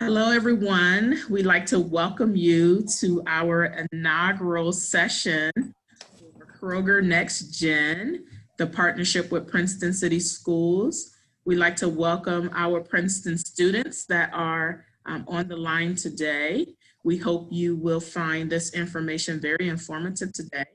Hello, everyone. We'd like to welcome you to our inaugural session for Kroger NextGen, the partnership with Princeton City Schools. We'd like to welcome our Princeton students that are on the line today. We hope you will find this information very informative today.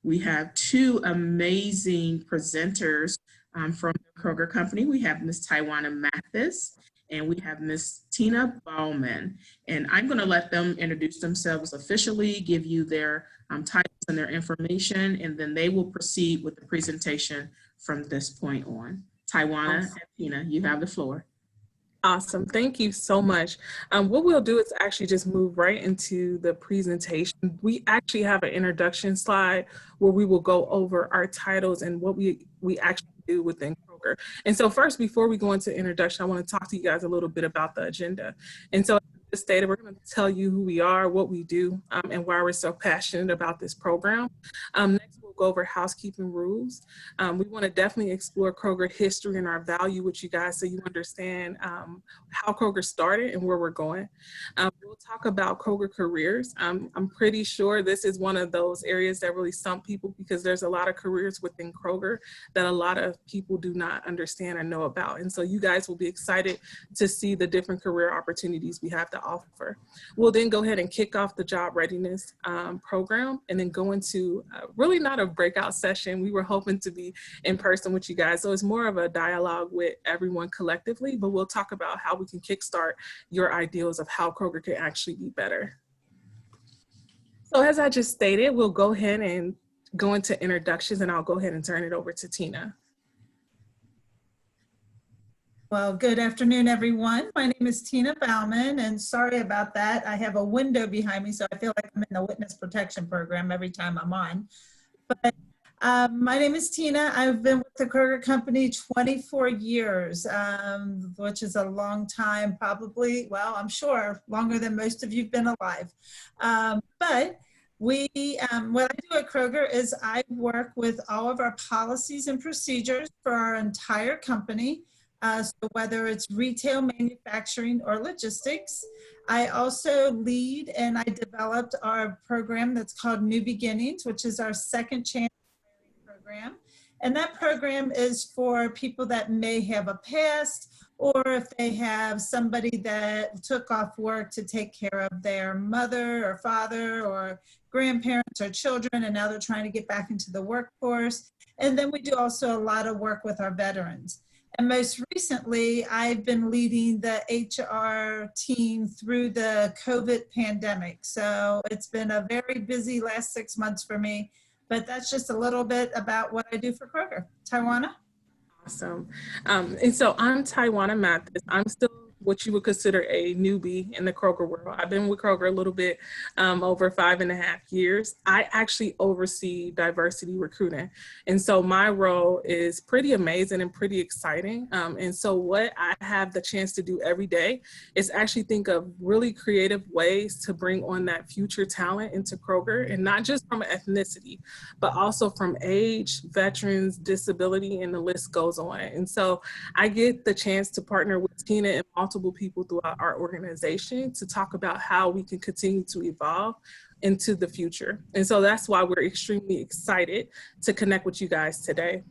We have two amazing presenters from the Kroger Company. We have Ms. Tawana Mathis and we have Ms. Tina Bauman. And I'm going to let them introduce themselves officially, give you their titles and their information, and then they will proceed with the presentation from this point on. Tawana and Tina, you have the floor. Awesome. Thank you so much. What we'll do is actually just move right into the presentation. We actually have an introduction slide where we will go over our titles and what we actually do within Kroger. And so first, before we go into introduction, I want to talk to you guys a little bit about the agenda. And so as stated, we're going to tell you who we are, what we do, and why we're so passionate about this program. Next, we'll go over housekeeping rules. We want to definitely explore Kroger history and our value with you guys so you understand how Kroger started and where we're going. We'll talk about Kroger Careers. I'm pretty sure this is one of those areas that really stump people because there's a lot of careers within Kroger that a lot of people do not understand or know about. And so you guys will be excited to see the different career opportunities we have to offer. We'll then go ahead and kick off the Job Readiness program and then go into really not a breakout session. We were hoping to be in person with you guys. So it's more of a dialogue with everyone collectively, but we'll talk about how we can kickstart your ideals of how Kroger can actually be better. So as I just stated, we'll go ahead and go into introductions and I'll go ahead and turn it over to Tina. Well, good afternoon, everyone. My name is Tina Bauman, and sorry about that. I have a window behind me, so I feel like I'm in the witness protection program every time I'm on. But my name is Tina. I've been with the Kroger Company 24 years, which is a long time, probably, well, I'm sure longer than most of you've been alive. But what I do at Kroger is I work with all of our policies and procedures for our entire company. So whether it's retail, manufacturing, or logistics. I also lead and I developed our program that's called New Beginnings, which is our second chance program. And that program is for people that may have a past or if they have somebody that took off work to take care of their mother or father or grandparents or children, and now they're trying to get back into the workforce. And then we do also a lot of work with our veterans. And most recently, I've been leading the HR team through the COVID pandemic. So it's been a very busy last 6 months for me, but that's just a little bit about what I do for Kroger. Tawana? Awesome. And so I'm Tawana Mathis. I'm still what you would consider a newbie in the Kroger world. I've been with Kroger a little bit over 5.5 years. I actually oversee diversity recruiting. And so my role is pretty amazing and pretty exciting. And so what I have the chance to do every day is actually think of really creative ways to bring on that future talent into Kroger, and not just from ethnicity, but also from age, veterans, disability, and the list goes on. And so I get the chance to partner with Tina and multiple people throughout our organization to talk about how we can continue to evolve into the future. And so that's why we're extremely excited to connect with you guys today.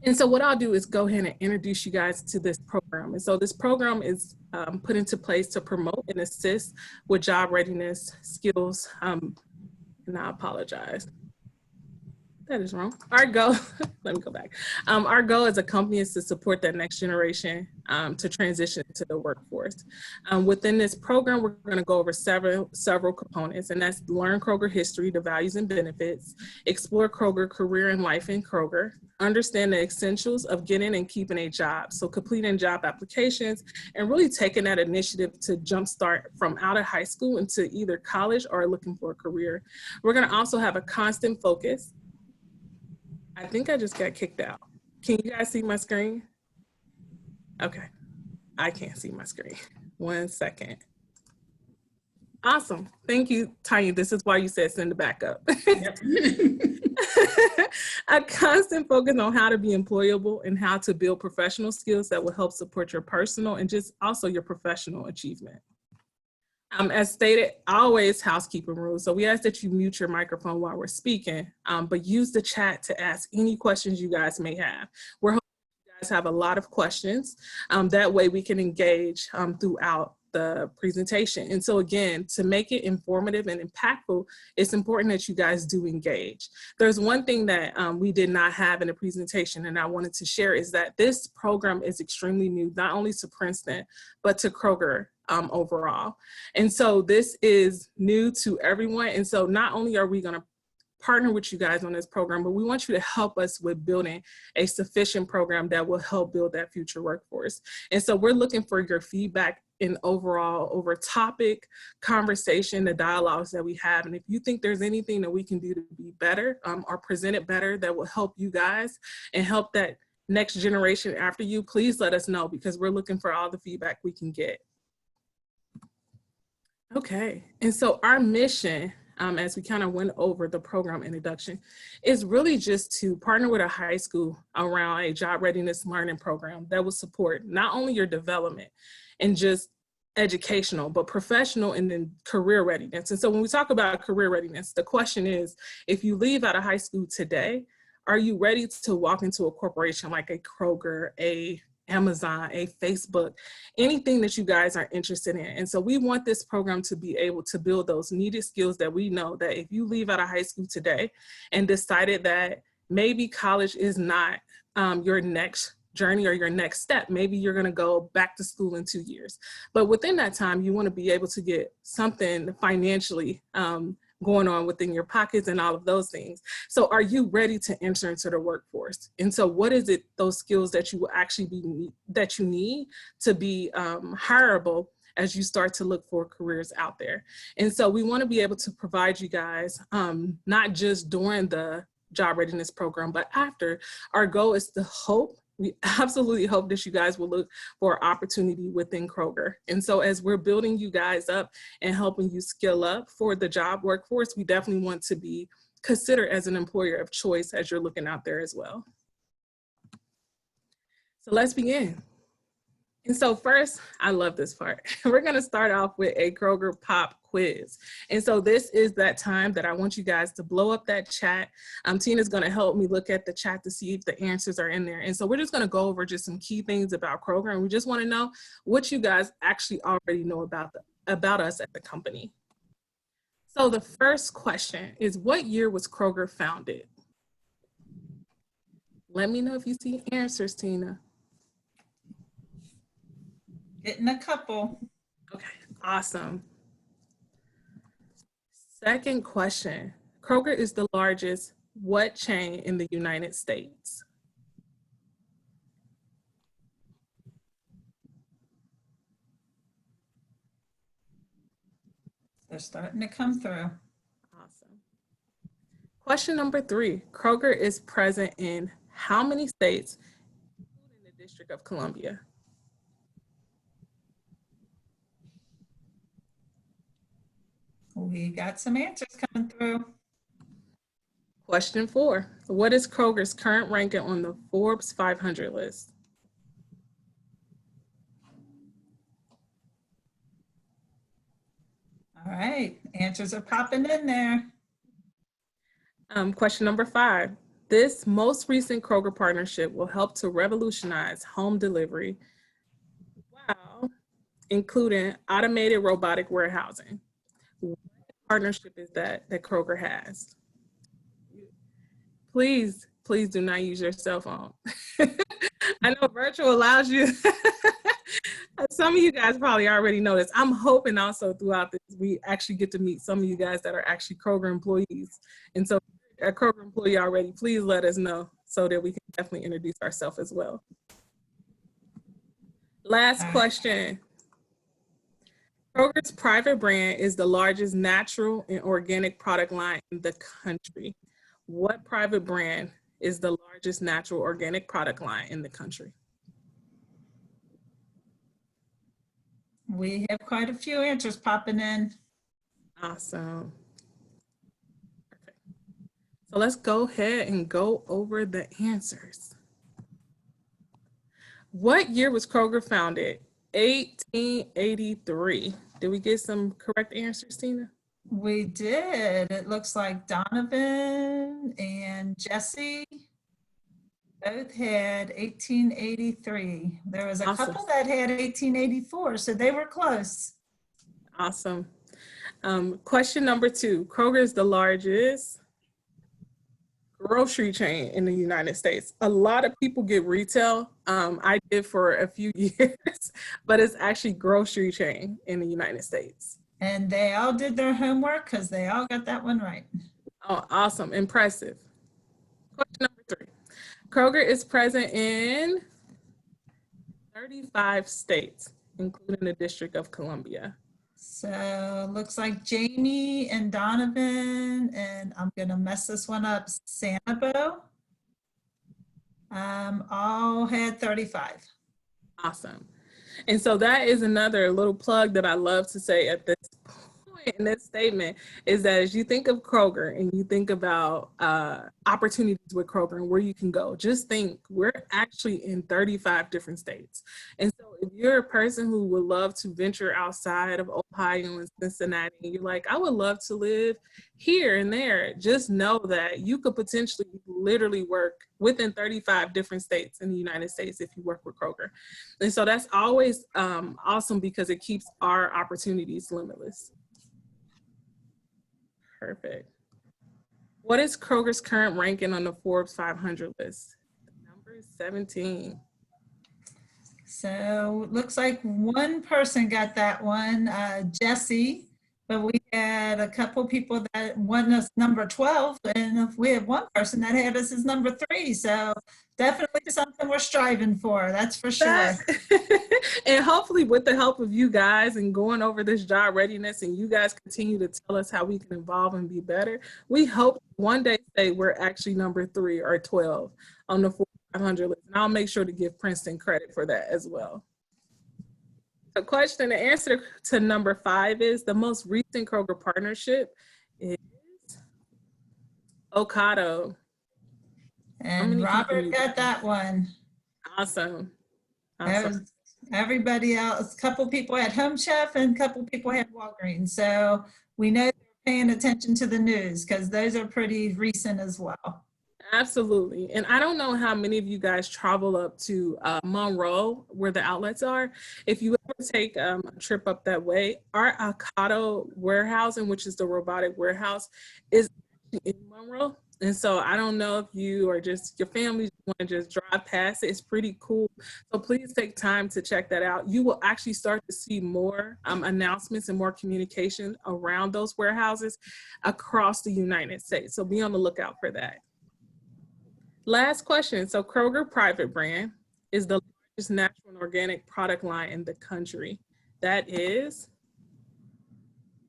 And so what I'll do is go ahead and introduce you guys to this program. And so this program is put into place to promote and assist with job readiness skills. And I apologize. That is wrong. Our goal, let me go back. Our goal as a company is to support that next generation to transition to the workforce. Within this program, we're going to go over several components, and that's learn Kroger history, the values and benefits, explore Kroger career and life in Kroger, understand the essentials of getting and keeping a job. So completing job applications and really taking that initiative to jumpstart from out of high school into either college or looking for a career. We're going to also have a constant focus. I think I just got kicked out. Can you guys see my screen? Okay, I can't see my screen. 1 second. Awesome, thank you, Tanya. This is why you said send it back up. Yep. A constant focus on how to be employable and how to build professional skills that will help support your personal and just also your professional achievement. As stated, always housekeeping rules. So we ask that you mute your microphone while we're speaking, but use the chat to ask any questions you guys may have. We're hoping you guys have a lot of questions. That way we can engage throughout the presentation. And so again, to make it informative and impactful, it's important that you guys do engage. There's one thing that we did not have in the presentation and I wanted to share is that this program is extremely new, not only to Princeton, but to Kroger overall. And so this is new to everyone. And so not only are we going to partner with you guys on this program, but we want you to help us with building a sufficient program that will help build that future workforce. And so we're looking for your feedback in overall over topic, conversation, the dialogues that we have. And if you think there's anything that we can do to be better or present it better that will help you guys and help that next generation after you, please let us know because we're looking for all the feedback we can get. Okay, and so our mission, as we kind of went over the program introduction, is really just to partner with a high school around a job readiness learning program that will support not only your development and just educational, but professional and then career readiness. And so when we talk about career readiness, the question is, if you leave out of high school today, are you ready to walk into a corporation like a Kroger, a Amazon, a Facebook, anything that you guys are interested in? And so we want this program to be able to build those needed skills that we know that if you leave out of high school today and decided that maybe college is not your next journey or your next step, maybe you're going to go back to school in 2 years. But within that time, you want to be able to get something financially going on within your pockets and all of those things. So are you ready to enter into the workforce? And so what is it, those skills that you will actually that you need to be hireable as you start to look for careers out there? And so we want to be able to provide you guys, not just during the job readiness program, but after. Our goal is to we absolutely hope that you guys will look for opportunity within Kroger. And so as we're building you guys up and helping you skill up for the job workforce, we definitely want to be considered as an employer of choice as you're looking out there as well. So let's begin. And so first, I love this part. We're gonna start off with a Kroger Pop Quiz. And so this is that time that I want you guys to blow up that chat. Tina's gonna help me look at the chat to see if the answers are in there. And so we're just gonna go over just some key things about Kroger, and we just wanna know what you guys actually already know about us at the company. So the first question is, what year was Kroger founded? Let me know if you see answers, Tina. Getting a couple. Okay, awesome. Second question, Kroger is the largest what chain in the United States? They're starting to come through. Awesome. Question number 3, Kroger is present in how many states, including the District of Columbia? We got some answers coming through. Question 4, what is Kroger's current ranking on the Forbes 500 list? All right, answers are popping in there. Question number 5, this most recent Kroger partnership will help to revolutionize home delivery while including automated robotic warehousing. What partnership is that Kroger has? Please do not use your cell phone. I know virtual allows you. Some of you guys probably already know this. I'm hoping also throughout this, we actually get to meet some of you guys that are actually Kroger employees. And so a Kroger employee already, please let us know so that we can definitely introduce ourselves as well. Last question. Kroger's private brand is the largest natural and organic product line in the country. What private brand is the largest natural organic product line in the country? We have quite a few answers popping in. Awesome. Perfect. So let's go ahead and go over the answers. What year was Kroger founded? 1883. Did we get some correct answers, Tina? We did. It looks like Donovan and Jesse both had 1883. There was a Awesome. couple that had 1884, so they were close. Awesome. Question number 2. Kroger is the largest grocery chain in the United States. A lot of people get retail. I did for a few years, but it's actually grocery chain in the United States. And they all did their homework because they all got that one right. Oh, awesome. Impressive. Question number 3. Kroger is present in 35 states, including the District of Columbia. So looks like Jamie and Donovan, and I'm going to mess this one up, Sanabo, all had 35. Awesome. And so that is another little plug that I love to say at this point in this statement, is that as you think of Kroger and you think about opportunities with Kroger and where you can go, just think we're actually in 35 different states. And so if you're a person who would love to venture outside of Ohio and Cincinnati, and you're like, I would love to live here and there, just know that you could potentially literally work within 35 different states in the United States if you work with Kroger. And so that's always awesome because it keeps our opportunities limitless. Perfect. What is Kroger's current ranking on the Forbes 500 list? The number is 17. So it looks like one person got that one, Jesse, but we had a couple people that won us number 12, and we have one person that had us as number 3. So definitely something we're striving for, that's for sure. And hopefully with the help of you guys and going over this job readiness, and you guys continue to tell us how we can evolve and be better, we hope one day say we're actually number 3 or 12 on the 500 list. And I'll make sure to give Princeton credit for that as well. The answer to number 5 is the most recent Kroger partnership is Ocado. And Robert got that one. Awesome. Everybody else, a couple people had Home Chef and a couple people had Walgreens. So we know they're paying attention to the news because those are pretty recent as well. Absolutely. And I don't know how many of you guys travel up to Monroe where the outlets are. If you ever take a trip up that way, our Ocado warehousing, which is the robotic warehouse, is in Monroe. And so I don't know if you or just your family want to just drive past it. It's pretty cool. So please take time to check that out. You will actually start to see more announcements and more communication around those warehouses across the United States. So be on the lookout for that. Last question. So Kroger private brand is the largest natural and organic product line in the country. That is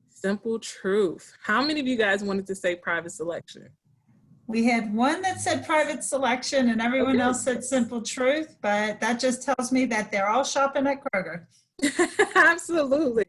Simple Truth. How many of you guys wanted to say private selection? We had one that said private selection and everyone else said Simple Truth, but that just tells me that they're all shopping at Kroger. Absolutely.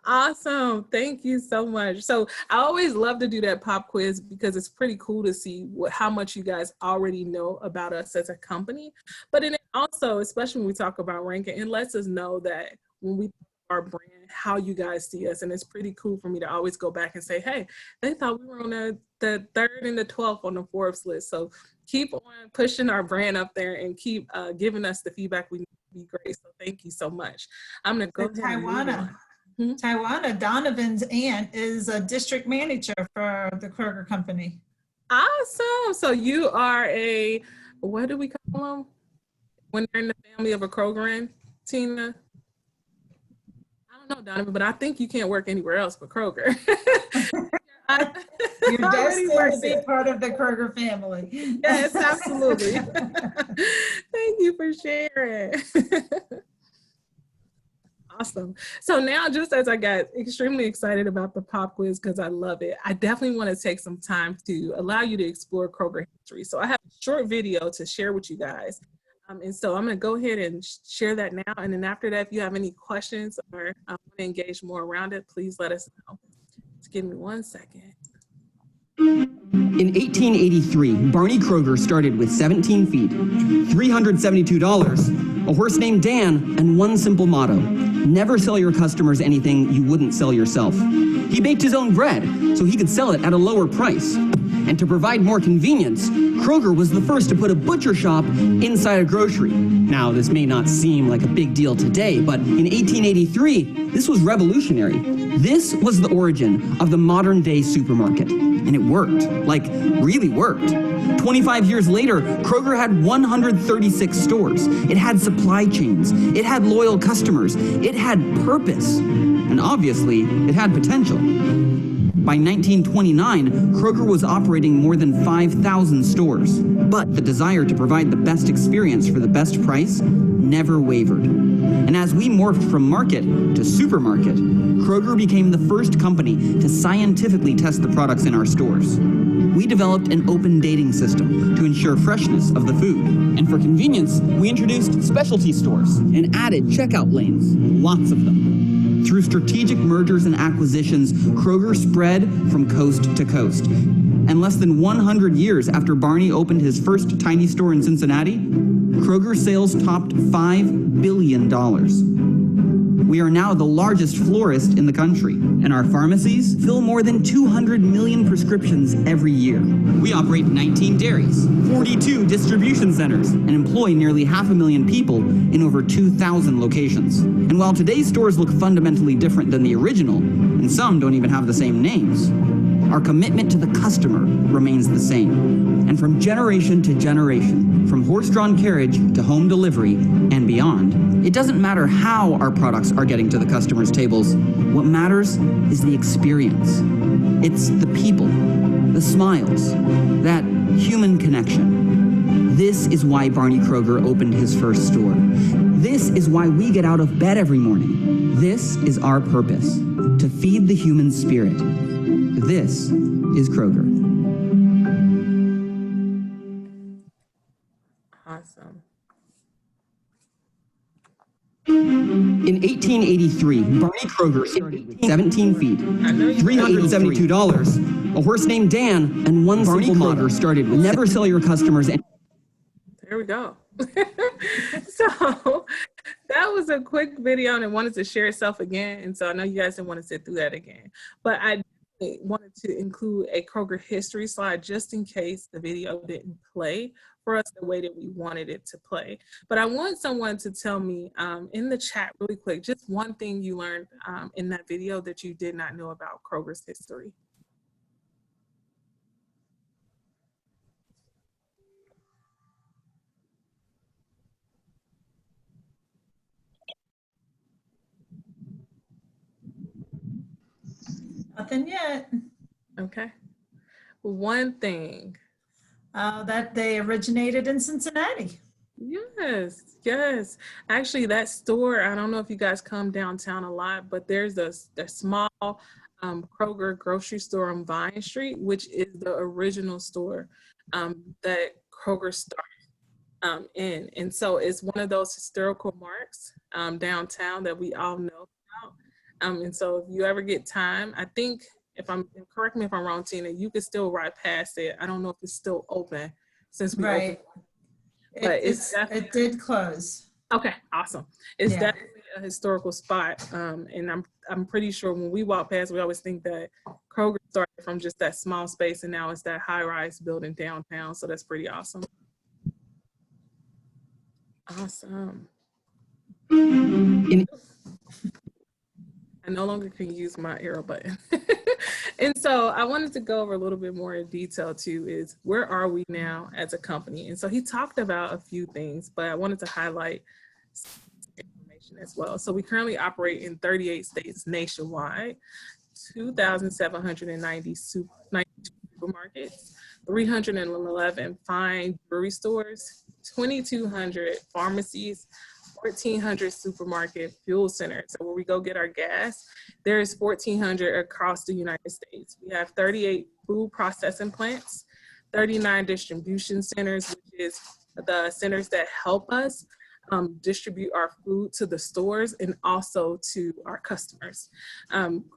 Awesome. Thank you so much. So I always love to do that pop quiz because it's pretty cool to see how much you guys already know about us as a company. But it also, especially when we talk about ranking, it lets us know that when we our brand, how you guys see us. And it's pretty cool for me to always go back and say, hey, they thought we were on the 3rd and the 12th on the Forbes list. So keep on pushing our brand up there and keep giving us the feedback we need to be great. So thank you so much. I'm going to go ahead and move on. Tawana, Donovan's aunt, is a district manager for the Kroger company. Awesome. So you are what do we call them when they're in the family of a Kroger, Tina? I don't know, Donovan, but I think you can't work anywhere else but Kroger. You're destined to be part of the Kroger family. Yes, absolutely. Thank you for sharing. Awesome. So now, just as I got extremely excited about the pop quiz because I love it, I definitely want to take some time to allow you to explore Kroger history. So I have a short video to share with you guys. And so I'm going to go ahead and share that now. And then after that, if you have any questions or want to engage more around it, please let us know. Just give me 1 second. In 1883, Barney Kroger started with 17 feet, $372, a horse named Dan, and one simple motto: never sell your customers anything you wouldn't sell yourself. He baked his own bread so he could sell it at a lower price. And to provide more convenience, Kroger was the first to put a butcher shop inside a grocery. Now, this may not seem like a big deal today, but in 1883, this was revolutionary. This was the origin of the modern-day supermarket. And it worked, like really worked. 25 years later, Kroger had 136 stores. It had supply chains. It had loyal customers. It had purpose. And obviously, it had potential. By 1929, Kroger was operating more than 5,000 stores. But the desire to provide the best experience for the best price never wavered. And as we morphed from market to supermarket, Kroger became the first company to scientifically test the products in our stores. We developed an open dating system to ensure freshness of the food. And for convenience, we introduced specialty stores and added checkout lanes, lots of them. Through strategic mergers and acquisitions, Kroger spread from coast to coast. And less than 100 years after Barney opened his first tiny store in Cincinnati, Kroger sales topped $5 billion. We are now the largest florist in the country, and our pharmacies fill more than 200 million prescriptions every year. We operate 19 dairies, 42 distribution centers, and employ nearly 500,000 people in over 2,000 locations. And while today's stores look fundamentally different than the original, and some don't even have the same names, our commitment to the customer remains the same. And from generation to generation, from horse-drawn carriage to home delivery and beyond, it doesn't matter how our products are getting to the customers' tables. What matters is the experience. It's the people, the smiles, that human connection. This is why Barney Kroger opened his first store. This is why we get out of bed every morning. This is our purpose, to feed the human spirit. This is Kroger. Awesome. In 1883, Barney Kroger started with 17 feet, $372, a horse named Dan, and one simple motto: started with never sell your customers. There we go. So that was a quick video, and it wanted to share itself again. And so I know you guys didn't want to sit through that again, but I wanted to include a Kroger history slide just in case the video didn't play for us the way that we wanted it to play. But I want someone to tell me in the chat really quick, just one thing you learned in that video that you did not know about Kroger's history. Nothing yet. Okay. One thing. That they originated in Cincinnati. Yes, yes. Actually, that store, I don't know if you guys come downtown a lot, but there's a small Kroger grocery store on Vine Street, which is the original store that Kroger started in. And so it's one of those historical marks downtown that we all know about. And so if you ever get time, I think, correct me if I'm wrong, Tina, you could still ride past it. I don't know if it's still open since we opened. But it did close. Okay, awesome. It's definitely a historical spot. And I'm pretty sure when we walk past, we always think that Kroger started from just that small space, and now it's that high-rise building downtown. So that's pretty awesome. Awesome. I no longer can use my arrow button. And so I wanted to go over a little bit more in detail too, is where are we now as a company? And so he talked about a few things, but I wanted to highlight some information as well. So we currently operate in 38 states nationwide, 2,790 supermarkets, 311 fine jewelry stores, 2,200 pharmacies, 1,400 supermarket fuel centers. So where we go get our gas, there's 1,400 across the United States. We have 38 food processing plants, 39 distribution centers, which is the centers that help us distribute our food to the stores and also to our customers.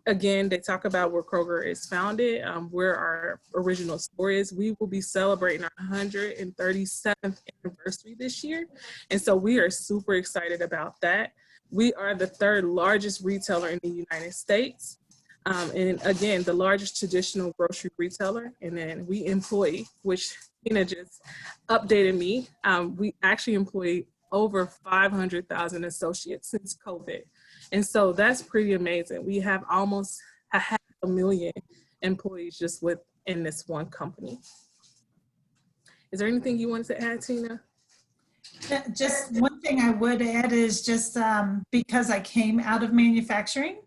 Again, they talk about where Kroger is founded, where our original store is. We will be celebrating our 137th anniversary this year. And so we are super excited about that. We are the third largest retailer in the United States. And again, the largest traditional grocery retailer. And then we employ, which Tina just updated me, we actually employ over 500,000 associates since COVID. And so that's pretty amazing. We have almost 500,000 employees just within this one company. Is there anything you wanted to add, Tina? Just one thing I would add is just because I came out of manufacturing,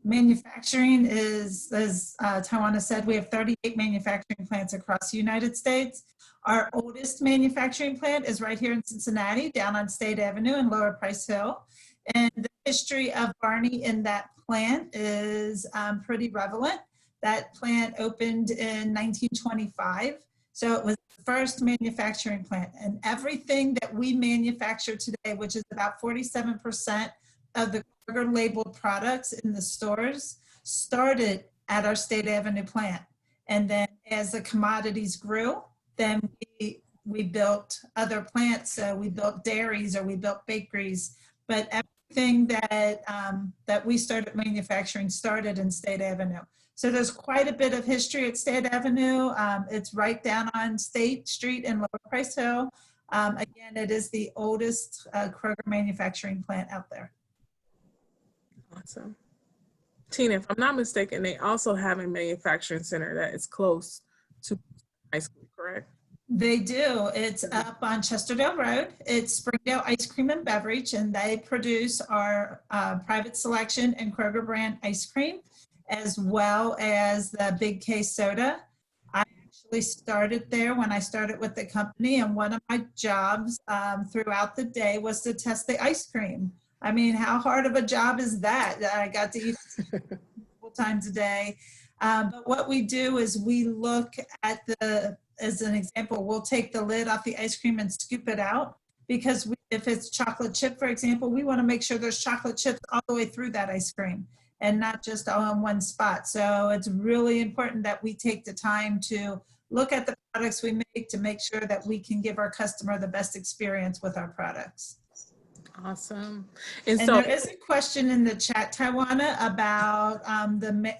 manufacturing is, as Tawana said, we have 38 manufacturing plants across the United States. Our oldest manufacturing plant is right here in Cincinnati, down on State Avenue in Lower Price Hill. And the history of Barney in that plant is pretty relevant. That plant opened in 1925. So it was the first manufacturing plant. And everything that we manufacture today, which is about 47% of the Kroger labeled products in the stores, started at our State Avenue plant. And then as the commodities grew, then we built other plants. So we built dairies or we built bakeries, but everything that we started manufacturing started in State Avenue. So there's quite a bit of history at State Avenue. It's right down on State Street in Lower Price Hill. Again, it is the oldest Kroger manufacturing plant out there. Awesome. Tina, if I'm not mistaken, they also have a manufacturing center that is close to high school, correct? They do. It's up on Chesterdale Road. It's Springdale Ice Cream and Beverage, and they produce our private selection and Kroger brand ice cream, as well as the Big K soda. I actually started there when I started with the company, and one of my jobs throughout the day was to test the ice cream. I mean, how hard of a job is that? I got to eat multiple times a day. But what we do is we look at as an example, we'll take the lid off the ice cream and scoop it out, because if it's chocolate chip, for example, we want to make sure there's chocolate chips all the way through that ice cream and not just all in one spot. So it's really important that we take the time to look at the products we make to make sure that we can give our customer the best experience with our products. Awesome. And so there is a question in the chat, Tawana, about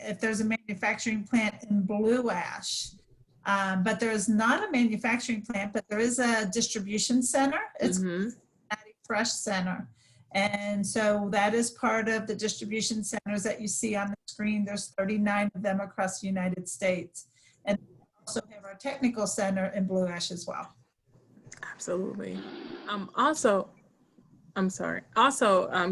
if there's a manufacturing plant in Blue Ash. But there is not a manufacturing plant, but there is a distribution center. It's Cincinnati Fresh Center. And so that is part of the distribution centers that you see on the screen. There's 39 of them across the United States. And we also have our technical center in Blue Ash as well. Absolutely.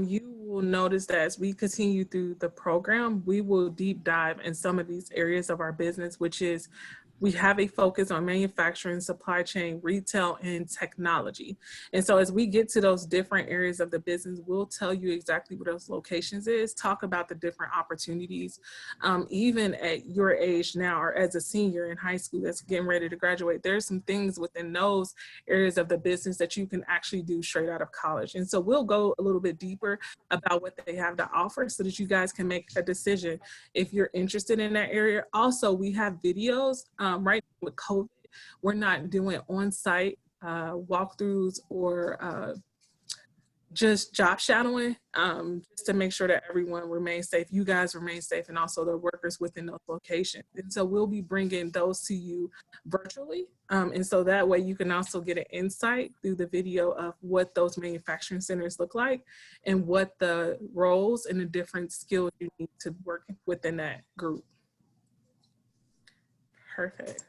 You will notice that as we continue through the program, we will deep dive in some of these areas of our business, which is we have a focus on manufacturing, supply chain, retail, and technology. And so as we get to those different areas of the business, we'll tell you exactly what those locations is, talk about the different opportunities, even at your age now or as a senior in high school that's getting ready to graduate. There's some things within those areas of the business that you can actually do straight out of college. And so we'll go a little bit deeper about what they have to offer so that you guys can make a decision if you're interested in that area. Also, we have videos. Right now with COVID, we're not doing on-site walkthroughs or just job shadowing, just to make sure that everyone remains safe, you guys remain safe, and also the workers within those locations. And so we'll be bringing those to you virtually. And so that way you can also get an insight through the video of what those manufacturing centers look like and what the roles and the different skills you need to work within that group. Perfect.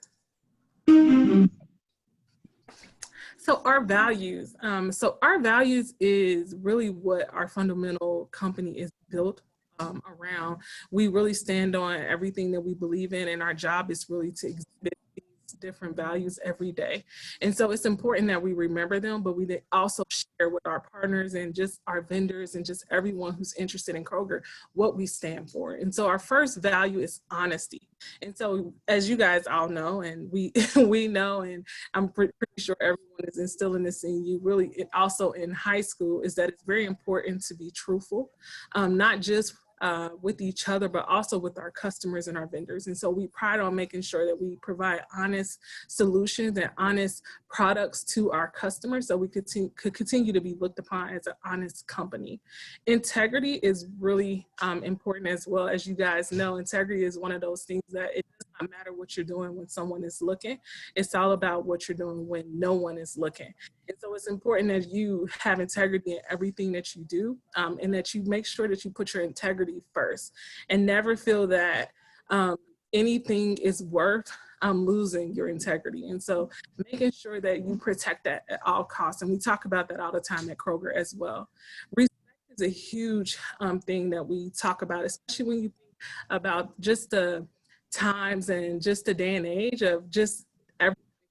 So our values. Our values is really what our fundamental company is built around. We really stand on everything that we believe in, and our job is really to exhibit these different values every day. And so it's important that we remember them, but we also share with our partners and just our vendors and just everyone who's interested in Kroger what we stand for. And so our first value is honesty. And so as you guys all know, and we know, and I'm pretty sure everyone is instilling this in you really also in high school, is that it's very important to be truthful, not just with each other, but also with our customers and our vendors. And so we pride on making sure that we provide honest solutions and honest products to our customers so we could continue to be looked upon as an honest company. Integrity is really important as well. As you guys know, integrity is one of those things that it does not matter what you're doing when someone is looking. It's all about what you're doing when no one is looking. And so it's important that you have integrity in everything that you do, and that you make sure that you put your integrity first and never feel that anything is worth losing your integrity. And so making sure that you protect that at all costs. And we talk about that all the time at Kroger as well. Respect is a huge thing that we talk about, especially when you think about just the times and just the day and age of just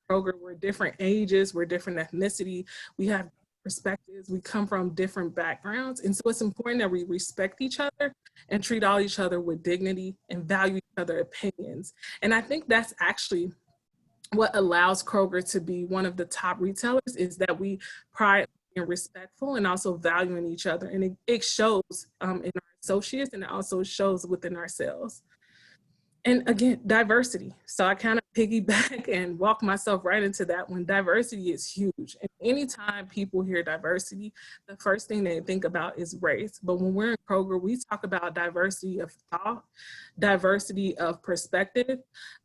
Kroger. We're different ages, we're different ethnicity, we have perspectives, we come from different backgrounds. And so it's important that we respect each other and treat all each other with dignity and value each other's opinions. And I think that's actually what allows Kroger to be one of the top retailers, is that we pride and respectful and also valuing each other. And it shows in our associates, and it also shows within ourselves. And again, diversity. So I kind of piggyback and walk myself right into that one. Diversity is huge. And anytime people hear diversity, the first thing they think about is race. But when we're in Kroger, we talk about diversity of thought, diversity of perspective,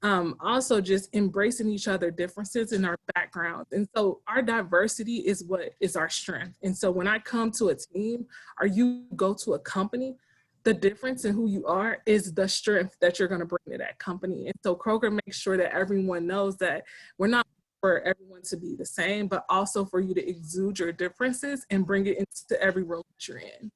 also just embracing each other's differences in our backgrounds. And so our diversity is what is our strength. And so when I come to a team or you go to a company, the difference in who you are is the strength that you're going to bring to that company. And so Kroger makes sure that everyone knows that we're not for everyone to be the same, but also for you to exude your differences and bring it into every room that you're in.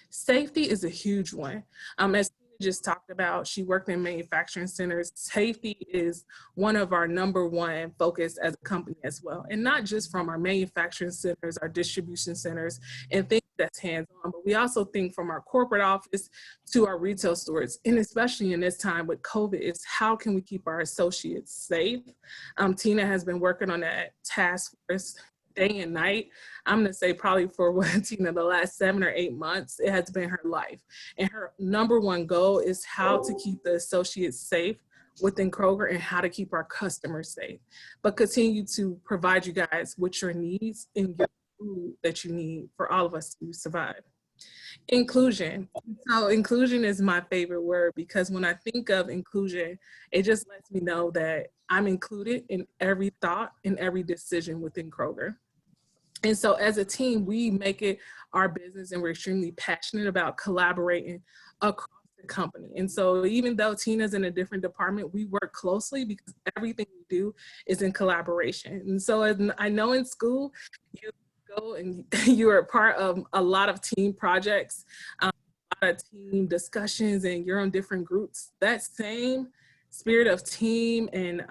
Safety is a huge one. As Tina just talked about, she worked in manufacturing centers. Safety is one of our number one focus as a company as well. And not just from our manufacturing centers, our distribution centers, and things that's hands-on, but we also think from our corporate office to our retail stores, and especially in this time with COVID, is how can we keep our associates safe? Tina has been working on that task force day and night. I'm going to say probably for Tina, the last 7 or 8 months, it has been her life. And her number one goal is how to keep the associates safe within Kroger and how to keep our customers safe, but continue to provide you guys with your needs and your food that you need for all of us to survive. Inclusion. So inclusion is my favorite word, because when I think of inclusion, it just lets me know that I'm included in every thought and every decision within Kroger. And so as a team, we make it our business, and we're extremely passionate about collaborating across the company. And so even though Tina's in a different department, we work closely because everything we do is in collaboration. And so as I know in school, you go and you are part of a lot of team projects, a lot of team discussions, and you're on different groups. That same spirit of team and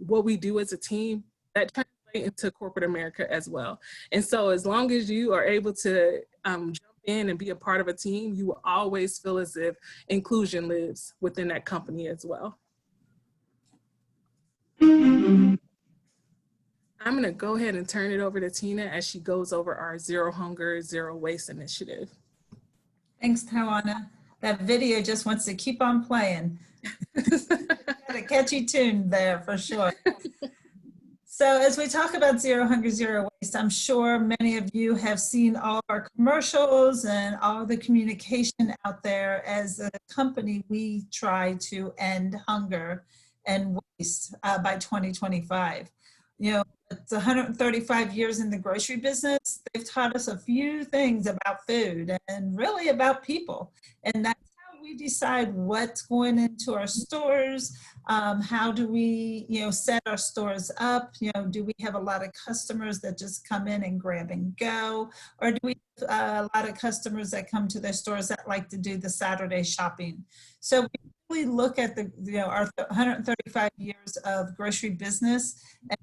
what we do as a team, that translates into corporate America as well. And so as long as you are able to jump in and be a part of a team, you will always feel as if inclusion lives within that company as well. I'm going to go ahead and turn it over to Tina as she goes over our Zero Hunger, Zero Waste initiative. Thanks, Tawana. That video just wants to keep on playing. Got a catchy tune there for sure. So as we talk about Zero Hunger, Zero Waste, I'm sure many of you have seen all our commercials and all the communication out there. As a company, we try to end hunger and waste by 2025. You know, it's 135 years in the grocery business. They've taught us a few things about food and really about people. And that's how we decide what's going into our stores. How do we, set our stores up? Do we have a lot of customers that just come in and grab and go? Or do we have a lot of customers that come to their stores that like to do the Saturday shopping? So we really look at our 135 years of grocery business and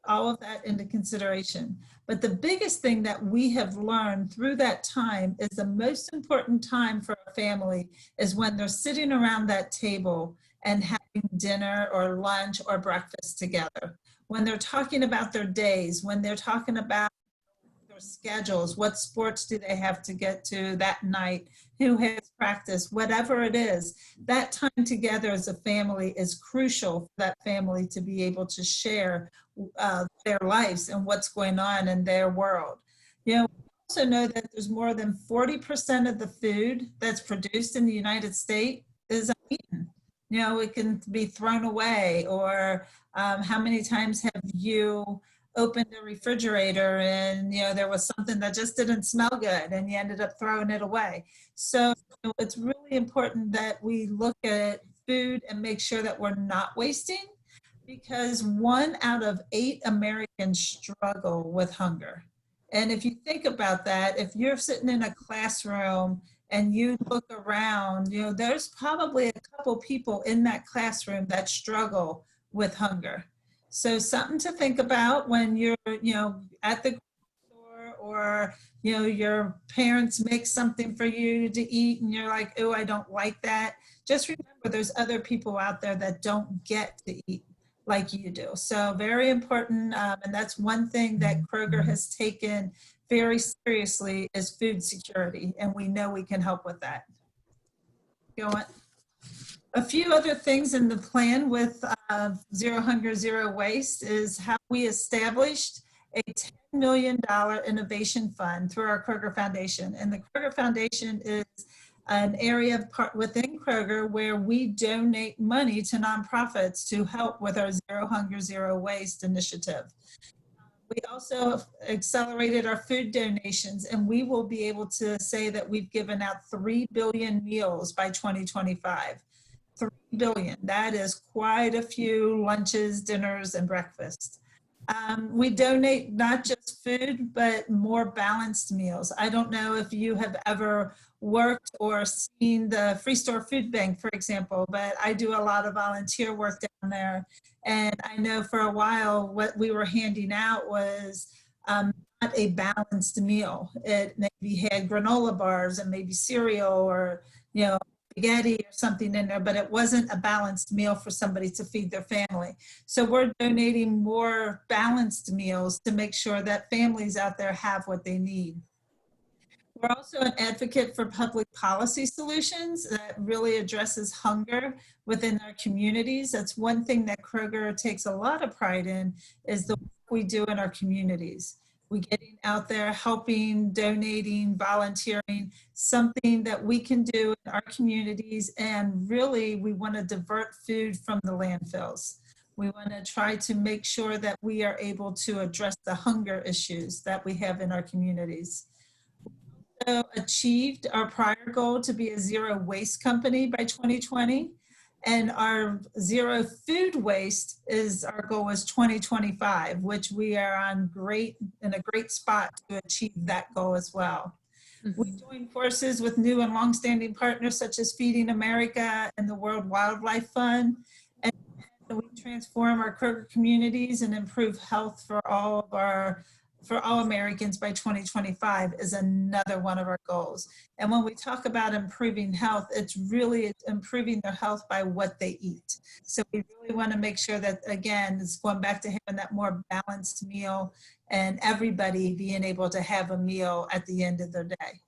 all of that into consideration. But the biggest thing that we have learned through that time is the most important time for a family is when they're sitting around that table and having dinner or lunch or breakfast together. When they're talking about their days, when they're talking about their schedules, what sports do they have to get to that night, who has practice, whatever it is, that time together as a family is crucial for that family to be able to share their lives and what's going on in their world. We also know that there's more than 40% of the food that's produced in the United States is uneaten. It can be thrown away, or how many times have you opened a refrigerator and there was something that just didn't smell good and you ended up throwing it away. So it's really important that we look at food and make sure that we're not wasting, because 1 out of 8 Americans struggle with hunger. And if you think about that, if you're sitting in a classroom and you look around, there's probably a couple people in that classroom that struggle with hunger. So something to think about when you're, at the store, or, your parents make something for you to eat and you're like, oh, I don't like that. Just remember there's other people out there that don't get to eat like you do. So very important. And that's one thing that Kroger has taken very seriously is food security. And we know we can help with that. Go on. A few other things in the plan with Zero Hunger, Zero Waste is how we established a $10 million innovation fund through our Kroger Foundation. And the Kroger Foundation is an area within Kroger where we donate money to nonprofits to help with our Zero Hunger, Zero Waste initiative. We also accelerated our food donations, and we will be able to say that we've given out 3 billion meals by 2025. 3 billion. That is quite a few lunches, dinners, and breakfasts. We donate not just food, but more balanced meals. I don't know if you have ever worked or seen the Free Store Food Bank, for example, but I do a lot of volunteer work down there. And I know for a while what we were handing out was not a balanced meal. It maybe had granola bars and maybe cereal or, spaghetti or something in there, but it wasn't a balanced meal for somebody to feed their family. So we're donating more balanced meals to make sure that families out there have what they need. We're also an advocate for public policy solutions that really addresses hunger within our communities. That's one thing that Kroger takes a lot of pride in, is the work we do in our communities. We're getting out there, helping, donating, volunteering, something that we can do in our communities. And really, we want to divert food from the landfills. We want to try to make sure that we are able to address the hunger issues that we have in our communities. We also achieved our prior goal to be a zero waste company by 2020. And our zero food waste our goal is 2025, which we are in a great spot to achieve that goal as well. Mm-hmm. We joined forces with new and longstanding partners such as Feeding America and the World Wildlife Fund. And we transform our Kroger communities and improve health for all Americans by 2025 is another one of our goals. And when we talk about improving health, it's really improving their health by what they eat. So we really want to make sure that, again, it's going back to having that more balanced meal and everybody being able to have a meal at the end of their day.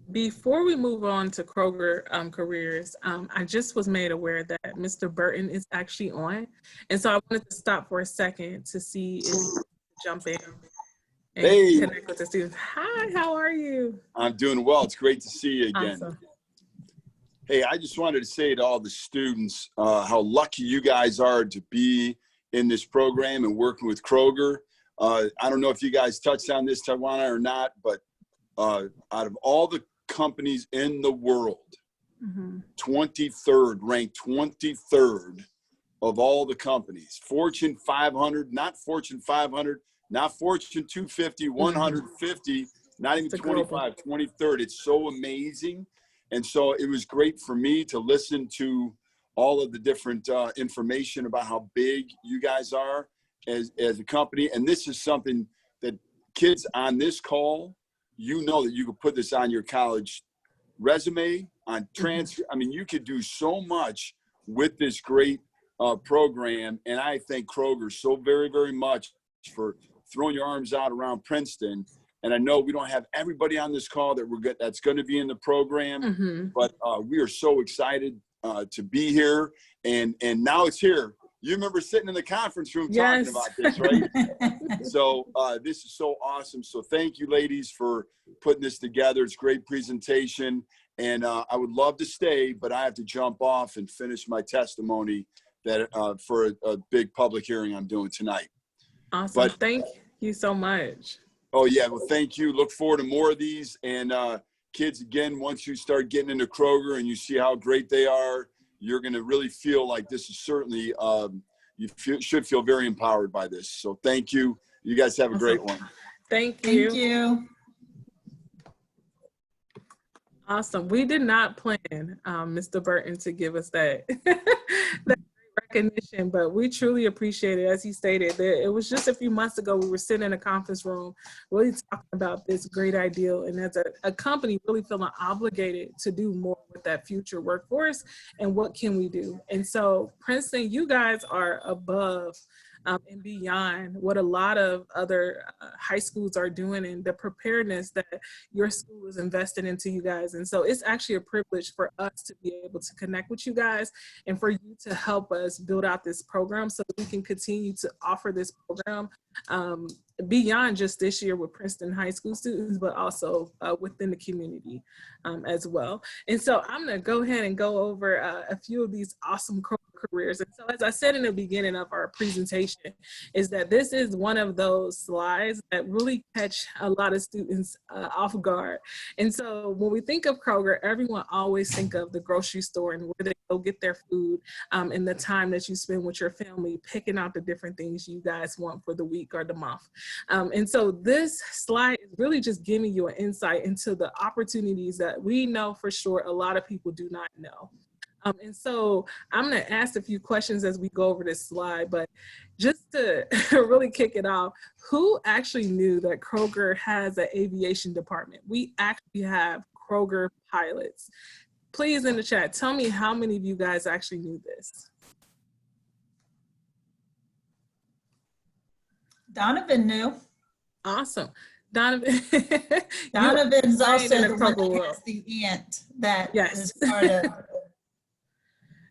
Before we move on to Kroger Careers, I just was made aware that Mr. Burton is actually on. And so I wanted to stop for a second to see if he can jump in and connect with the students. Hi, how are you? I'm doing well. It's great to see you again. Awesome. Hey, I just wanted to say to all the students how lucky you guys are to be in this program and working with Kroger. I don't know if you guys touched on this, Tawana, or not, but out of all the companies in the world, 23rd, ranked 23rd of all the companies, Fortune 500, not Fortune 500, not Fortune 250, 150, not even 25, 23rd. It's so amazing. And so it was great for me to listen to all of the different information about how big you guys are as a company. And this is something that kids on this call, you know that you could put this on your college resume, on transfer. I mean, you could do so much with this great program. And I thank Kroger so very, very much for throwing your arms out around Princeton. And I know we don't have everybody on this call that's going to be in the program, but we are so excited to be here. And now it's here. You remember sitting in the conference room talking about this, right? So this is so awesome. So thank you, ladies, for putting this together. It's a great presentation. And I would love to stay, but I have to jump off and finish my testimony that for a big public hearing I'm doing tonight. Awesome. But thank you so much. Oh, yeah. Well, thank you. Look forward to more of these. And kids, again, once you start getting into Kroger and you see how great they are, you're going to really feel like this is certainly, should feel very empowered by this. So thank you. You guys have a great one. Thank you. Thank you. Awesome. We did not plan Mr. Burton to give us that, that recognition, but we truly appreciate it. As he stated, it was just a few months ago, we were sitting in a conference room really talking about this great ideal, and as a company really feeling obligated to do more with that future workforce and what can we do. And so Princeton, you guys are above and beyond what a lot of other high schools are doing, and the preparedness that your school is invested into you guys. And so it's actually a privilege for us to be able to connect with you guys and for you to help us build out this program so that we can continue to offer this program beyond just this year with Princeton high school students, but also within the community as well. And so I'm going to go ahead and go over a few of these awesome careers. And so as I said in the beginning of our presentation, is that this is one of those slides that really catch a lot of students off guard. And so when we think of Kroger, everyone always think of the grocery store and where they go get their food and the time that you spend with your family, picking out the different things you guys want for the week or the month. And so this slide is really just giving you an insight into the opportunities that we know for sure a lot of people do not know. And so I'm going to ask a few questions as we go over this slide, but just to really kick it off, who actually knew that Kroger has an aviation department? We actually have Kroger pilots. Please in the chat, tell me how many of you guys actually knew this. Donovan knew. Awesome. Donovan. Donovan's also the Kroger world. The aunt that Yes. is part of.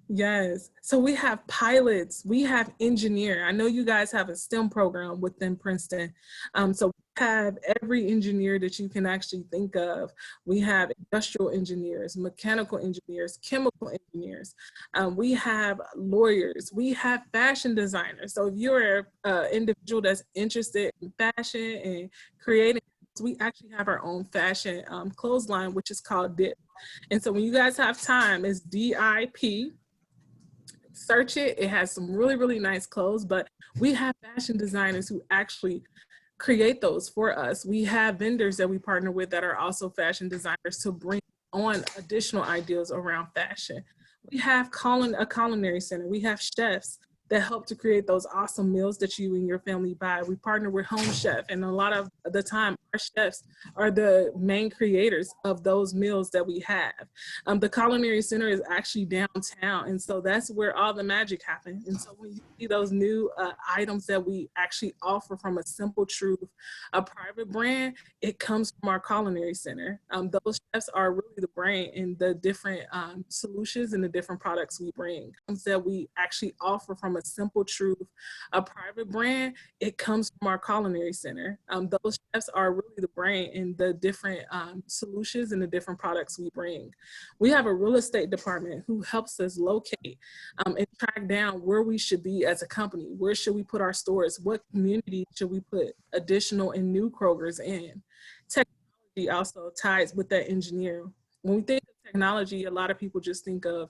Yes. So we have pilots, we have engineer. I know you guys have a STEM program within Princeton. So we have every engineer that you can actually think of. We have industrial engineers, mechanical engineers, chemical engineers. We have lawyers. We have fashion designers. So if you're an individual that's interested in fashion and creating, we actually have our own fashion clothes line, which is called DIP. And so when you guys have time, it's DIP. Search it. It has some really, really nice clothes, but we have fashion designers who actually create those for us. We have vendors that we partner with that are also fashion designers to bring on additional ideas around fashion. We have a culinary center. We have chefs that help to create those awesome meals that you and your family buy. We partner with Home Chef, and a lot of the time, our chefs are the main creators of those meals that we have. The Culinary Center is actually downtown, and so that's where all the magic happens. And so when you see those new items that we actually offer from a Simple Truth, a private brand, it comes from our Culinary Center. Those chefs are really the brain in the different solutions and the different products we bring. That we actually offer from a Simple Truth, a private brand, it comes from our Culinary Center. Those chefs are really the brain in the different solutions and the different products we bring. We have a real estate department who helps us locate and track down where we should be as a company. Where should we put our stores? What community should we put additional and new Krogers in? Technology also ties with that engineer. When we think of technology, a lot of people just think of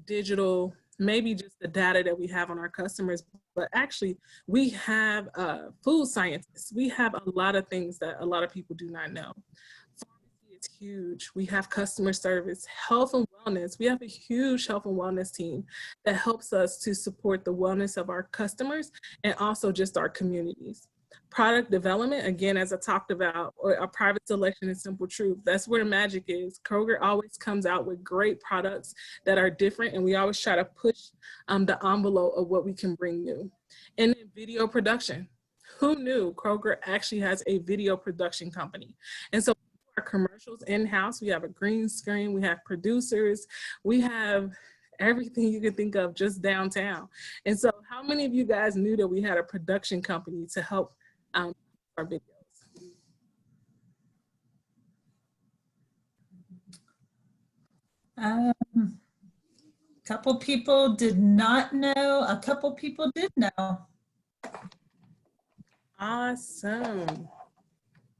digital, maybe just the data that we have on our customers, but actually we have food scientists. We have a lot of things that a lot of people do not know. Pharmacy is huge. We have customer service, health and wellness. We have a huge health and wellness team that helps us to support the wellness of our customers and also just our communities. Product development, again, as I talked about, or a private selection and simple truth, that's where the magic is. Kroger always comes out with great products that are different, and we always try to push the envelope of what we can bring new. And then video production. Who knew Kroger actually has a video production company? And so our commercials in-house, we have a green screen, we have producers, we have everything you can think of just downtown. And so how many of you guys knew that we had a production company to help our videos? Couple people did not know, a couple people did know. Awesome.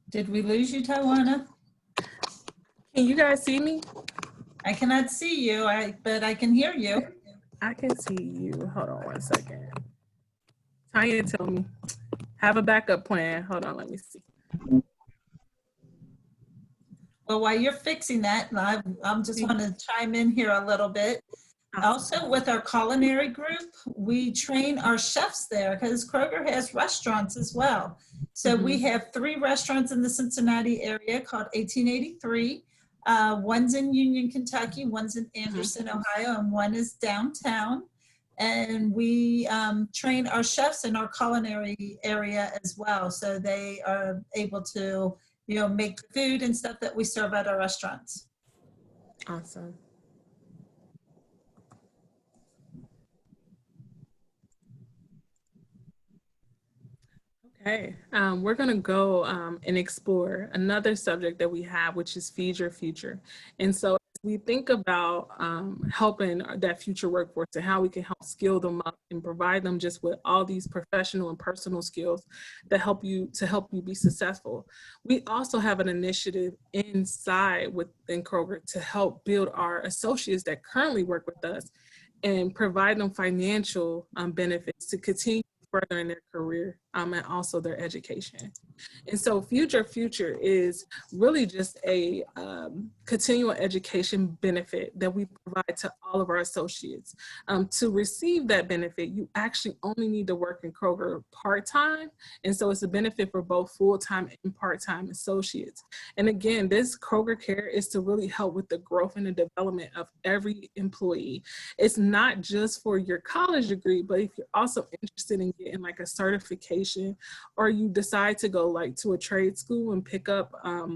Did we lose you, Tawana? Can you guys see me? I cannot see you, but I can hear you. I can see you. Hold on one second. Tanya told me, have a backup plan. Hold on, let me see. Well, while you're fixing that, I'm just want to chime in here a little bit. Also, with our culinary group, we train our chefs there because Kroger has restaurants as well. So we have 3 restaurants in the Cincinnati area called 1883. One's in Union, Kentucky, one's in Anderson, Ohio, and one is downtown. And we train our chefs in our culinary area as well. So they are able to, make the food and stuff that we serve at our restaurants. Awesome. Okay, we're going to go and explore another subject that we have, which is Feed Your Future. And so as we think about helping that future workforce and how we can help skill them up and provide them just with all these professional and personal skills that help you be successful. We also have an initiative inside within Kroger to help build our associates that currently work with us and provide them financial benefits to continue further in their career and also their education. And so Feed Your Future is really just a continual education benefit that we provide to all of our associates. To receive that benefit, you actually only need to work in Kroger part-time. And so it's a benefit for both full-time and part-time associates. And again, this Kroger Care is to really help with the growth and the development of every employee. It's not just for your college degree, but if you're also interested in getting like a certification, or you decide to go like to a trade school and pick up a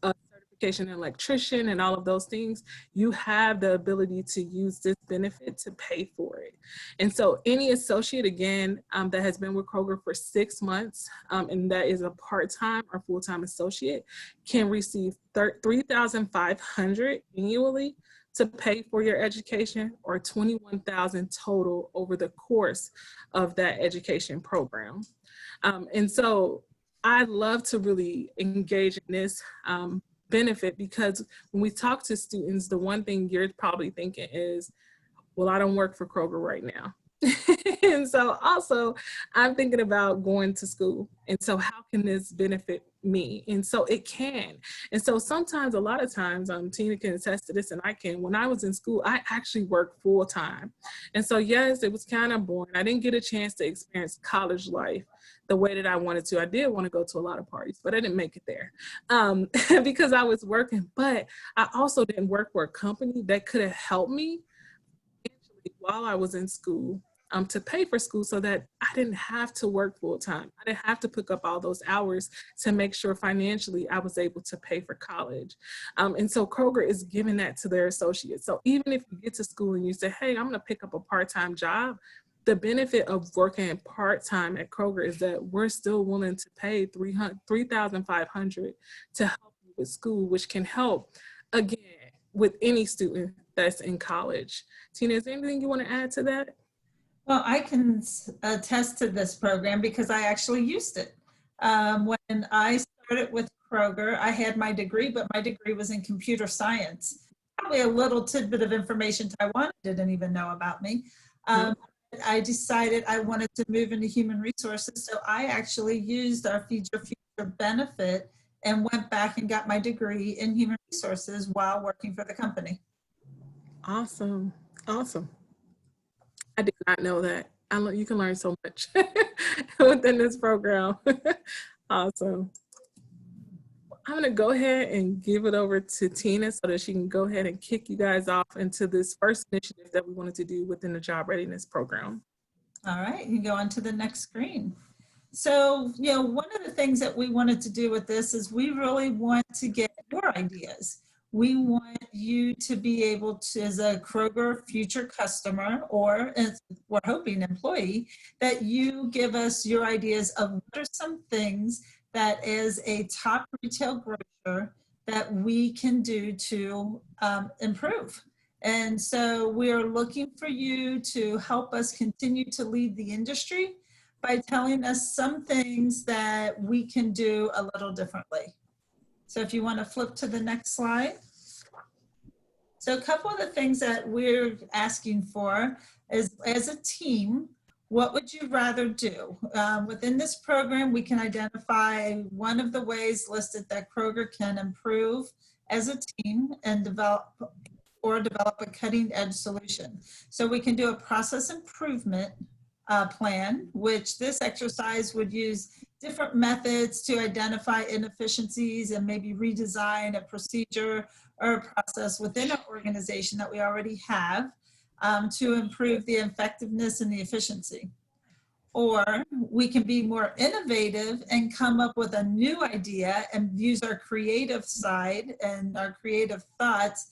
certification in electrician and all of those things, you have the ability to use this benefit to pay for it. And so any associate, again, that has been with Kroger for 6 months, and that is a part-time or full-time associate, can receive $3,500 annually to pay for your education, or $21,000 total over the course of that education program. And so I love to really engage in this benefit, because when we talk to students, the one thing you're probably thinking is, well, I don't work for Kroger right now. And so also I'm thinking about going to school. And so how can this benefit me? And so it can. And so sometimes, a lot of times, Tina can attest to this, and I can, when I was in school, I actually worked full time. And so yes, it was kind of boring. I didn't get a chance to experience college life the way that I wanted to. I did want to go to a lot of parties, but I didn't make it there because I was working. But I also didn't work for a company that could have helped me while I was in school to pay for school, so that I didn't have to work full time. I didn't have to pick up all those hours to make sure financially I was able to pay for college. And so Kroger is giving that to their associates. So even if you get to school and you say, hey, I'm going to pick up a part-time job, the benefit of working part-time at Kroger is that we're still willing to pay $3,500 to help you with school, which can help, again, with any student that's in college. Tina, is there anything you want to add to that? Well, I can attest to this program because I actually used it. When I started with Kroger, I had my degree, but my degree was in computer science. Probably a little tidbit of information Taiwan didn't even know about me. I decided I wanted to move into human resources, so I actually used our Feed Your Future benefit and went back and got my degree in human resources while working for the company. Awesome. Awesome. I did not know that. You can learn so much within this program. Awesome. I'm going to go ahead and give it over to Tina so that she can go ahead and kick you guys off into this first initiative that we wanted to do within the Job Readiness program. All right, you can go on to the next screen. So, one of the things that we wanted to do with this is we really want to get your ideas. We want you to be able to, as a Kroger future customer, or as we're hoping employee, that you give us your ideas of what are some things that as a top retail grocer that we can do to improve. And so we're looking for you to help us continue to lead the industry by telling us some things that we can do a little differently. So if you want to flip to the next slide. So a couple of the things that we're asking for is, as a team, what would you rather do? Within this program, we can identify one of the ways listed that Kroger can improve as a team and develop a cutting edge solution. So we can do a process improvement plan, which this exercise would use different methods to identify inefficiencies and maybe redesign a procedure or a process within an organization that we already have to improve the effectiveness and the efficiency. Or we can be more innovative and come up with a new idea and use our creative side and our creative thoughts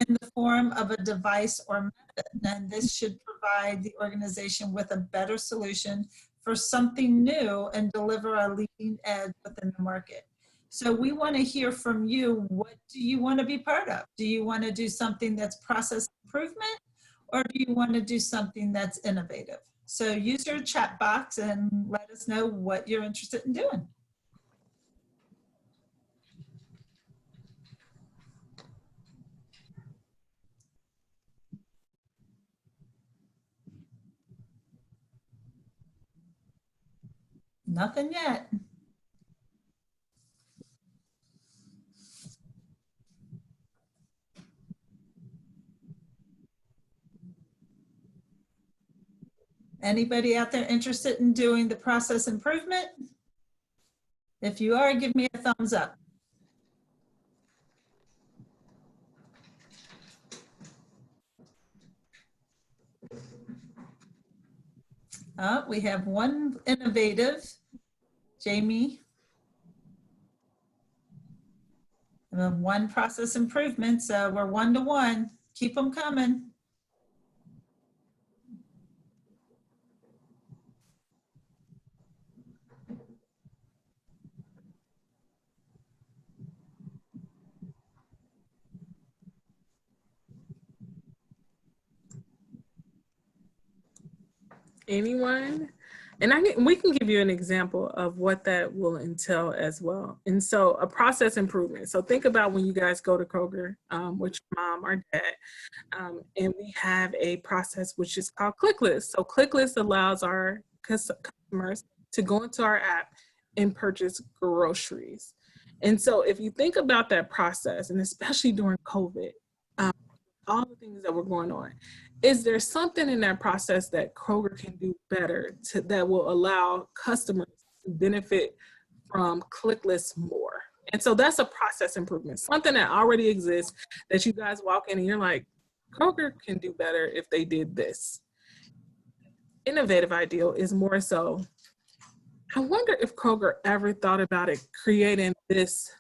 in the form of a device or method. And this should provide the organization with a better solution for something new and deliver a leading edge within the market. So we want to hear from you. What do you want to be part of? Do you want to do something that's process improvement, or do you want to do something that's innovative? So use your chat box and let us know what you're interested in doing. Nothing yet. Anybody out there interested in doing the process improvement? If you are, give me a thumbs up. We have one innovative, Jamie. And then one process improvement, so we're 1-to-1. Keep them coming. Anyone? And we can give you an example of what that will entail as well. And so a process improvement. So think about when you guys go to Kroger with your mom or dad, and we have a process which is called ClickList. So ClickList allows our customers to go into our app and purchase groceries. And so if you think about that process, and especially during COVID, all the things that were going on, is there something in that process that Kroger can do better that will allow customers to benefit from ClickList more? And so that's a process improvement, something that already exists that you guys walk in and you're like, Kroger can do better if they did this. Innovative ideal is more so, I wonder if Kroger ever thought about it creating this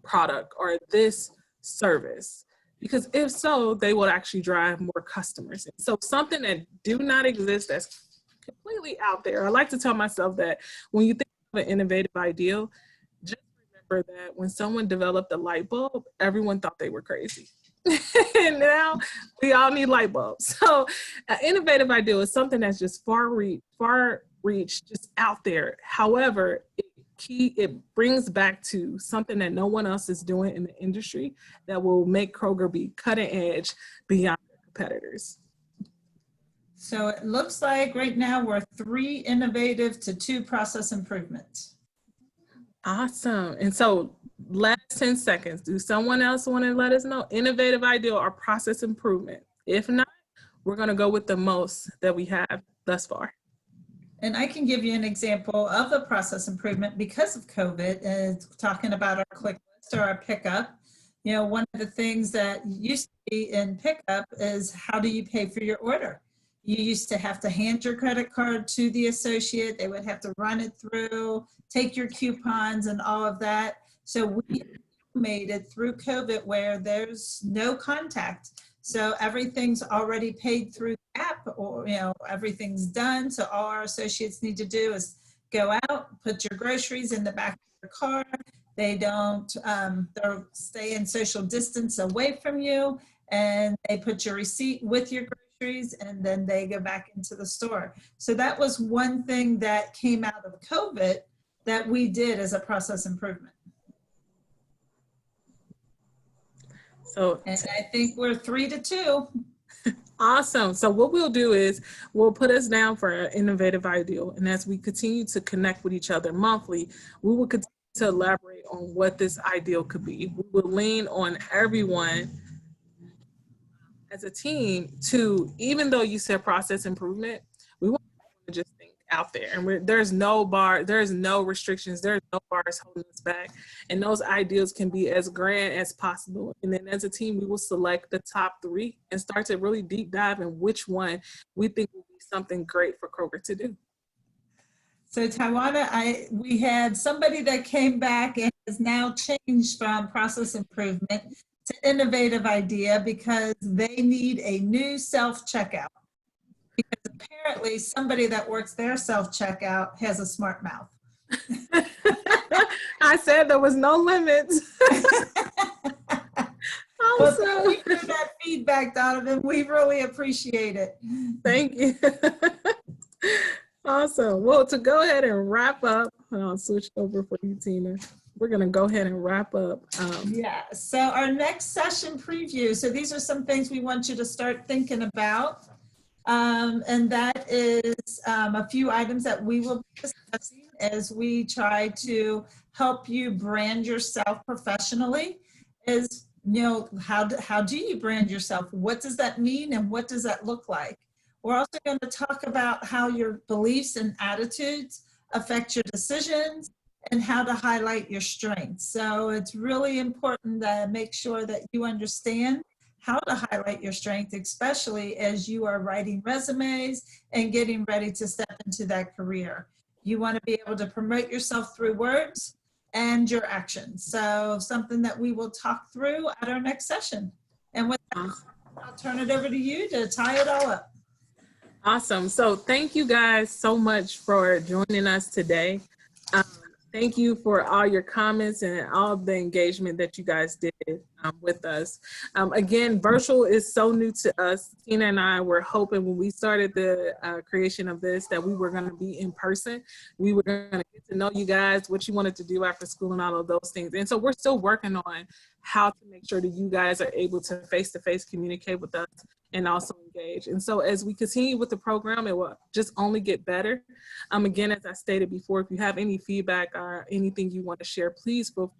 product or this service. Because if so, they will actually drive more customers. So something that do not exist that's completely out there. I like to tell myself that when you think of an innovative ideal, just remember that when someone developed a light bulb, everyone thought they were crazy. And now we all need light bulbs. So an innovative ideal is something that's just far reach, just out there. However, it brings back to something that no one else is doing in the industry that will make Kroger be cutting edge beyond their competitors. So it looks like right now we're 3 innovative to 2 process improvements. Awesome. And so last 10 seconds, do someone else want to let us know? Innovative idea or process improvement? If not, we're going to go with the most that we have thus far. And I can give you an example of the process improvement because of COVID, and talking about our click list or our pickup. You know, one of the things that used to be in pickup is, how do you pay for your order? You used to have to hand your credit card to the associate. They would have to run it through, take your coupons and all of that. So we made it through COVID where there's no contact. So everything's already paid through the app, or, you know, everything's done. So all our associates need to do is go out, put your groceries in the back of your car. They don't, they'll stay in social distance away from you, and they put your receipt with your groceries, and then they go back into the store. So that was one thing that came out of COVID that we did as a process improvement. So, and I think we're 3-2. Awesome. So what we'll do is we'll put us down for an innovative ideal. And as we continue to connect with each other monthly, we will continue to elaborate on what this ideal could be. We will lean on everyone as a team to, even though you said process improvement, we want to just think out there, and there's no bar, there's no restrictions, there's no bars holding us back, and those ideas can be as grand as possible. And then as a team, we will select the top 3 and start to really deep dive in which one we think will be something great for Kroger to do. So Tawana, we had somebody that came back and has now changed from process improvement to innovative idea because they need a new self-checkout. Because apparently somebody that works their self-checkout has a smart mouth. I said there was no limits. Well, thank you for that feedback, Donovan. We really appreciate it. Thank you. Awesome. Well, to go ahead and wrap up, and I'll switch over for you, Tina. We're going to go ahead and wrap up. Yeah, so our next session preview. So these are some things we want you to start thinking about. And that is a few items that we will be discussing as we try to help you brand yourself professionally. Is, you know, how do you brand yourself? What does that mean, and what does that look like? We're also going to talk about how your beliefs and attitudes affect your decisions, and how to highlight your strengths. So it's really important to make sure that you understand how to highlight your strength, especially as you are writing resumes and getting ready to step into that career. You want to be able to promote yourself through words and your actions. So something that we will talk through at our next session. And with that, I'll turn it over to you to tie it all up. Awesome. So thank you guys so much for joining us today. Thank you for all your comments and all the engagement that you guys did with us. Again, virtual is so new to us. Tina and I were hoping when we started the creation of this that we were going to be in person. We were going to get to know you guys, what you wanted to do after school and all of those things. And so we're still working on how to make sure that you guys are able to face-to-face communicate with us and also engage. And so as we continue with the program, it will just only get better. Again, as I stated before, if you have any feedback or anything you want to share, please feel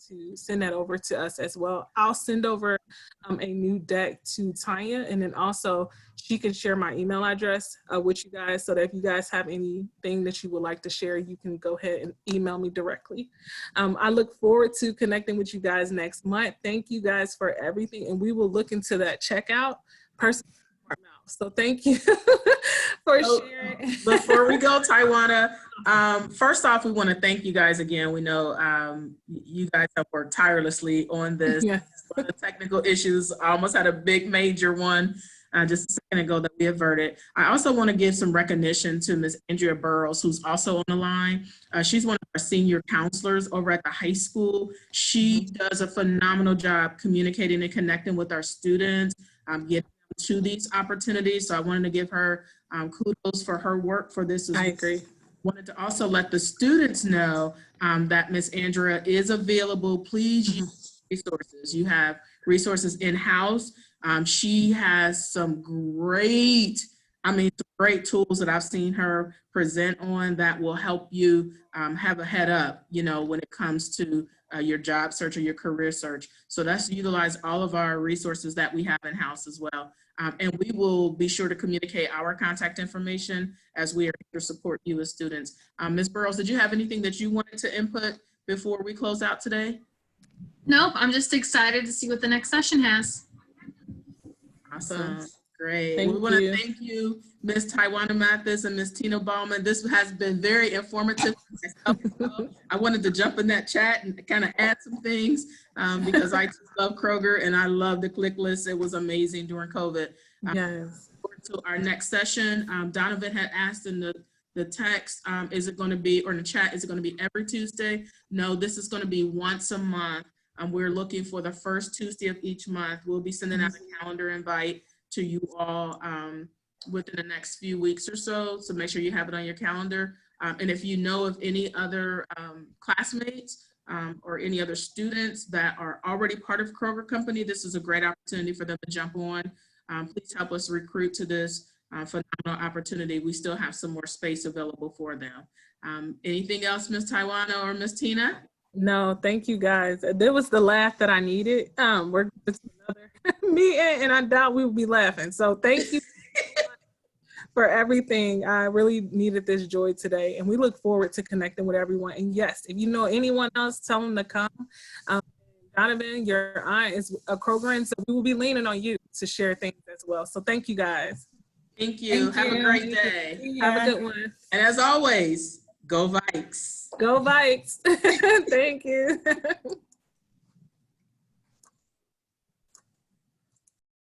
to send that over to us as well. I'll send over a new deck to Tanya, and then also she can share my email address with you guys, so that if you guys have anything that you would like to share, you can go ahead and email me directly. I look forward to connecting with you guys next month. Thank you guys for everything, and we will look into that checkout person. So thank you for sharing. Before we go, Tawana, first off, we want to thank you guys again. We know you guys have worked tirelessly on this. Yes. The technical issues, I almost had a big major one just a second ago that we averted. I also want to give some recognition to Ms. Andrea Burrows, who's also on the line. She's one of our senior counselors over at the high school. She does a phenomenal job communicating and connecting with our students, getting to these opportunities. So I wanted to give her kudos for her work for this. I agree. Wanted to also let the students know that Ms. Andrea is available. Please use resources. You have resources in-house. She has some great tools that I've seen her present on that will help you have a head up, when it comes to your job search or your career search. So that's utilize all of our resources that we have in-house as well. And we will be sure to communicate our contact information as we are here to support you as students. Ms. Burrows, did you have anything that you wanted to input before we close out today? Nope, I'm just excited to see what the next session has. Awesome. Great. Thank We want to you. thank you, Ms. Tywana Mathis and Ms. Tina Bauman. This has been very informative. I wanted to jump in that chat and kind of add some things because I just love Kroger and I love the click list. It was amazing during COVID. Yes. To our next session, Donovan had asked in the text, is it going to be, or in the chat, is it going to be every Tuesday? No, this is going to be once a month. We're looking for the first Tuesday of each month. We'll be sending out a calendar invite to you all within the next few weeks or so. So make sure you have it on your calendar. And if you know of any other classmates or any other students that are already part of Kroger Company, this is a great opportunity for them to jump on. Please help us recruit to this phenomenal opportunity. We still have some more space available for them. Anything else, Ms. Tywana or Ms. Tina? No, thank you guys. There was the laugh that I needed. We're going to another meeting and I doubt we will be laughing. So thank you for everything. I really needed this joy today and we look forward to connecting with everyone. And yes, if you know anyone else, tell them to come. Donovan, your aunt is a Kroger, and so we will be leaning on you to share things as well. So thank you guys. Thank you. Have a great day. Have a good one. And as always, go Vikes. Go Vikes. Thank you.